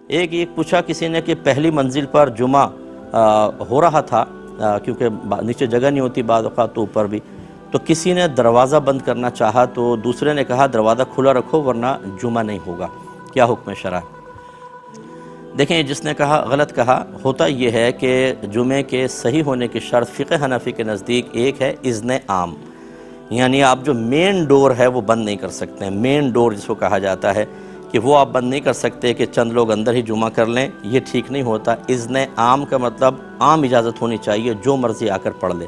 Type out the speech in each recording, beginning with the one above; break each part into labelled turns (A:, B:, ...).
A: ایک یہ پوچھا کسی نے کہ پہلی منزل پر جمعہ ہو رہا تھا، کیونکہ نیچے جگہ نہیں ہوتی بعض اوقات تو اوپر بھی، تو کسی نے دروازہ بند کرنا چاہا تو دوسرے نے کہا دروازہ کھلا رکھو ورنہ جمعہ نہیں ہوگا، کیا حکم شرع؟ دیکھیں جس نے کہا غلط کہا، ہوتا یہ ہے کہ جمعے کے صحیح ہونے کی شرط فقہ حنفی کے نزدیک ایک ہے اذن عام، یعنی آپ جو مین ڈور ہے وہ بند نہیں کر سکتے ہیں، مین ڈور جس کو کہا جاتا ہے کہ وہ آپ بند نہیں کر سکتے کہ چند لوگ اندر ہی جمعہ کر لیں، یہ ٹھیک نہیں ہوتا۔ اذن عام کا مطلب عام اجازت ہونی چاہیے، جو مرضی آ کر پڑھ لے۔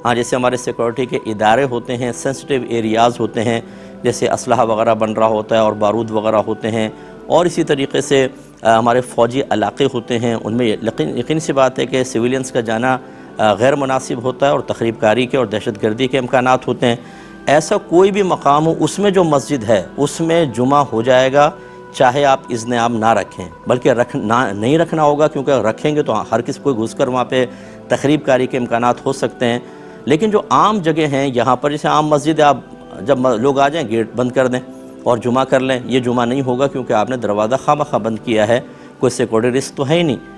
A: ہاں جیسے ہمارے سیکورٹی کے ادارے ہوتے ہیں، سینسٹیو ایریاز ہوتے ہیں، جیسے اسلحہ وغیرہ بن رہا ہوتا ہے اور بارود وغیرہ ہوتے ہیں، اور اسی طریقے سے ہمارے فوجی علاقے ہوتے ہیں، ان میں یقین سی بات ہے کہ سویلینز کا جانا غیر مناسب ہوتا ہے اور تخریب کاری کے اور دہشت گردی کے امکانات ہوتے ہیں۔ ایسا کوئی بھی مقام ہو اس میں جو مسجد ہے اس میں جمعہ ہو جائے گا، چاہے آپ اذن عام نہ رکھیں، بلکہ نہیں رکھنا ہوگا، کیونکہ رکھیں گے تو ہر کسی کوئی گھس کر وہاں پہ تخریب کاری کے امکانات ہو سکتے ہیں۔ لیکن جو عام جگہ ہیں یہاں پر، جیسے عام مسجد ہے، آپ جب لوگ آ جائیں گیٹ بند کر دیں اور جمعہ کر لیں، یہ جمعہ نہیں ہوگا کیونکہ آپ نے دروازہ خواہ بند کیا ہے، کوئی سیکورٹی رسک تو ہے ہی نہیں۔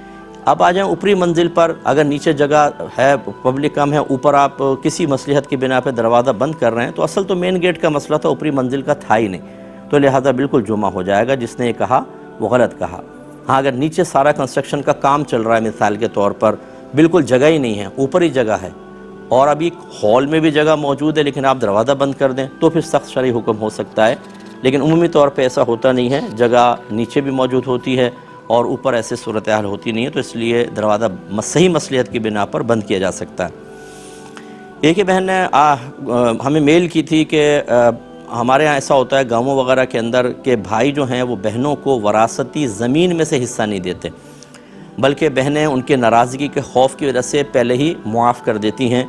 A: اب آ جائیں اوپری منزل پر، اگر نیچے جگہ ہے، پبلک کم ہے، اوپر آپ کسی مصلحت کی بنا پہ دروازہ بند کر رہے ہیں، تو اصل تو مین گیٹ کا مسئلہ تھا، اوپری منزل کا تھا ہی نہیں، تو لہٰذا بالکل جمعہ ہو جائے گا۔ جس نے یہ کہا وہ غلط کہا۔ ہاں اگر نیچے سارا کنسٹرکشن کا کام چل رہا ہے مثال کے طور پر، بالکل جگہ ہی نہیں ہے، اوپر ہی جگہ ہے، اور ابھی ہال میں بھی جگہ موجود ہے لیکن آپ دروازہ بند کر دیں، تو پھر سخت شرعی حکم ہو سکتا ہے۔ لیکن عمومی طور پہ ایسا ہوتا نہیں ہے، جگہ نیچے بھی موجود ہوتی ہے اور اوپر ایسے صورتحال ہوتی نہیں ہے، تو اس لیے دروازہ صحیح مصلحت کی بنا پر بند کیا جا سکتا ہے۔ ایک ہی بہن نے ہمیں میل کی تھی کہ ہمارے ہاں ایسا ہوتا ہے گاؤں وغیرہ کے اندر کہ بھائی جو ہیں وہ بہنوں کو وراثتی زمین میں سے حصہ نہیں دیتے، بلکہ بہنیں ان کے ناراضگی کے خوف کی وجہ سے پہلے ہی معاف کر دیتی ہیں،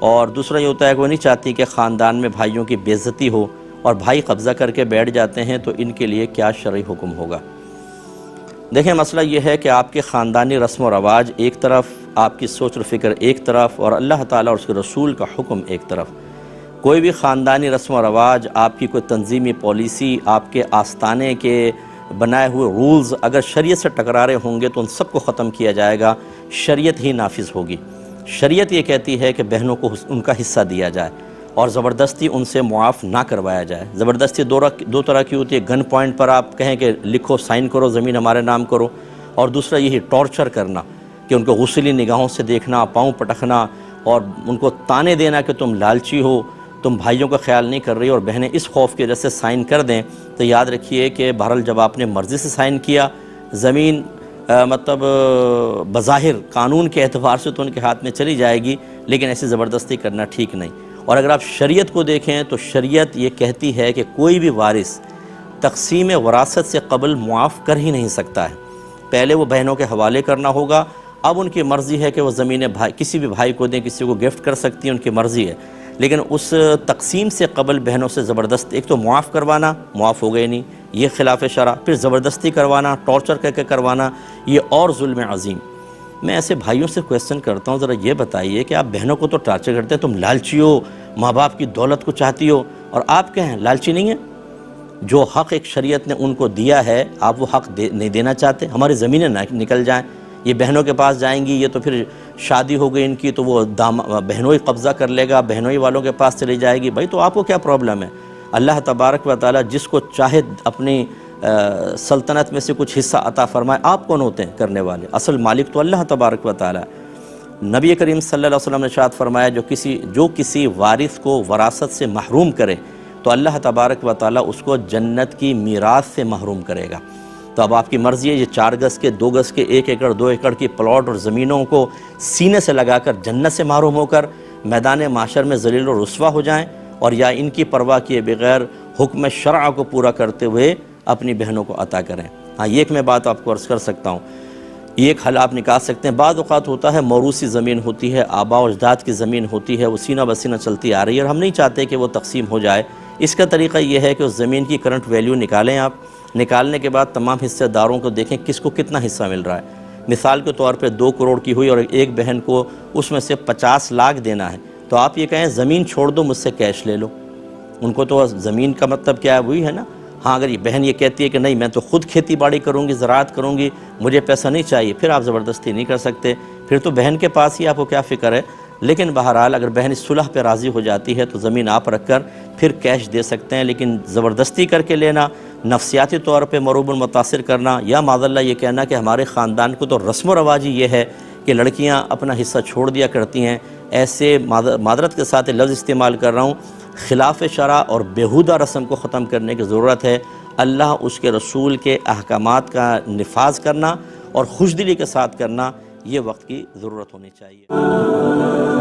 A: اور دوسرا یہ ہوتا ہے کہ وہ نہیں چاہتی کہ خاندان میں بھائیوں کی بے عزتی ہو اور بھائی قبضہ کر کے بیٹھ جاتے ہیں، تو ان کے لیے کیا شرعی حکم ہوگا؟ دیکھیں مسئلہ یہ ہے کہ آپ کے خاندانی رسم و رواج ایک طرف، آپ کی سوچ و فکر ایک طرف، اور اللہ تعالیٰ اور اس کے رسول کا حکم ایک طرف۔ کوئی بھی خاندانی رسم و رواج، آپ کی کوئی تنظیمی پالیسی، آپ کے آستانے کے بنائے ہوئے رولز اگر شریعت سے ٹکرا رہے ہوں گے تو ان سب کو ختم کیا جائے گا، شریعت ہی نافذ ہوگی۔ شریعت یہ کہتی ہے کہ بہنوں کو ان کا حصہ دیا جائے اور زبردستی ان سے معاف نہ کروایا جائے۔ زبردستی دو طرح کی ہوتی ہے، گن پوائنٹ پر آپ کہیں کہ لکھو سائن کرو زمین ہمارے نام کرو، اور دوسرا یہی ٹارچر کرنا کہ ان کو غصیلی نگاہوں سے دیکھنا، پاؤں پٹکنا اور ان کو تانے دینا کہ تم لالچی ہو، تم بھائیوں کا خیال نہیں کر رہی، اور بہنیں اس خوف کی وجہ سے سائن کر دیں، تو یاد رکھیے کہ بہرحال جب آپ نے مرضی سے سائن کیا، زمین مطلب بظاہر قانون کے اعتبار سے تو ان کے ہاتھ میں چلی جائے گی، لیکن ایسی زبردستی کرنا ٹھیک نہیں۔ اور اگر آپ شریعت کو دیکھیں تو شریعت یہ کہتی ہے کہ کوئی بھی وارث تقسیم وراثت سے قبل معاف کر ہی نہیں سکتا ہے، پہلے وہ بہنوں کے حوالے کرنا ہوگا۔ اب ان کی مرضی ہے کہ وہ زمینیں کسی بھی بھائی کو دیں، کسی کو گفٹ کر سکتی ہیں، ان کی مرضی ہے، لیکن اس تقسیم سے قبل بہنوں سے زبردست، ایک تو معاف کروانا، معاف ہو گئے نہیں، یہ خلاف شرع، پھر زبردستی کروانا، ٹارچر کر کے کروانا، یہ اور ظلم عظیم۔ میں ایسے بھائیوں سے کویسچن کرتا ہوں، ذرا یہ بتائیے کہ آپ بہنوں کو تو ٹارچر کرتے ہیں، تم لالچی ہو، ماں باپ کی دولت کو چاہتی ہو، اور آپ کیا ہیں، لالچی نہیں ہیں؟ جو حق ایک شریعت نے ان کو دیا ہے آپ وہ حق نہیں دینا چاہتے؟ ہماری زمینیں نکل جائیں، یہ بہنوں کے پاس جائیں گی، یہ تو پھر شادی ہو گئی ان کی تو وہ بہنوں ہی قبضہ کر لے گا، بہنوں ہی والوں کے پاس چلی جائے گی، بھائی تو آپ کو کیا پرابلم ہے؟ اللہ تبارک و تعالیٰ جس کو چاہے اپنی سلطنت میں سے کچھ حصہ عطا فرمائے، آپ کون ہوتے ہیں کرنے والے؟ اصل مالک تو اللہ تبارک و تعالیٰ۔ نبی کریم صلی اللہ علیہ وسلم نے ارشاد فرمایا جو کسی وارث کو وراثت سے محروم کرے تو اللہ تبارک و تعالیٰ اس کو جنت کی میراث سے محروم کرے گا۔ تو اب آپ کی مرضی ہے، یہ 4 گز کے 2 گز کے 1 ایکڑ 2 ایکڑ کی پلاٹ اور زمینوں کو سینے سے لگا کر جنت سے محروم ہو کر میدان محشر میں ذلیل و رسوا ہو جائیں، اور یا ان کی پرواہ کیے بغیر حکم شرع کو پورا کرتے ہوئے اپنی بہنوں کو عطا کریں۔ ہاں یہ ایک میں بات آپ کو عرض کر سکتا ہوں، یہ ایک حل آپ نکال سکتے ہیں۔ بعض اوقات ہوتا ہے موروثی زمین ہوتی ہے، آباء و اجداد کی زمین ہوتی ہے، وہ سینہ بسینہ چلتی آ رہی ہے اور ہم نہیں چاہتے کہ وہ تقسیم ہو جائے۔ اس کا طریقہ یہ ہے کہ اس زمین کی کرنٹ ویلیو نکالیں، آپ نکالنے کے بعد تمام حصے داروں کو دیکھیں کس کو کتنا حصہ مل رہا ہے۔ مثال کے طور پہ 2 کروڑ کی ہوئی اور ایک بہن کو اس میں سے 50 لاکھ دینا ہے، تو آپ یہ کہیں زمین چھوڑ دو، مجھ سے کیش لے لو۔ ان کو تو زمین کا مطلب کیا ہے، وہی ہے نا، ہاں اگر یہ بہن یہ کہتی ہے کہ نہیں میں تو خود کھیتی باڑی کروں گی، زراعت کروں گی، مجھے پیسہ نہیں چاہیے، پھر آپ زبردستی نہیں کر سکتے، پھر تو بہن کے پاس ہی آپ کو کیا فکر ہے۔ لیکن بہرحال اگر بہن اس صلح پہ راضی ہو جاتی ہے تو زمین آپ رکھ کر پھر کیش دے سکتے ہیں، لیکن زبردستی کر کے لینا، نفسیاتی طور پہ مروب متاثر کرنا، یا معاذ اللہ یہ کہنا کہ ہمارے خاندان کو تو رسم و رواج ہی یہ ہے کہ لڑکیاں اپنا حصہ چھوڑ دیا کرتی ہیں، ایسے معذرت کے ساتھ لفظ استعمال کر رہا ہوں، خلاف شرع اور بیہودہ رسم کو ختم کرنے کی ضرورت ہے۔ اللہ اس کے رسول کے احکامات کا نفاذ کرنا اور خوشدلی کے ساتھ کرنا، یہ وقت کی ضرورت ہونی چاہیے۔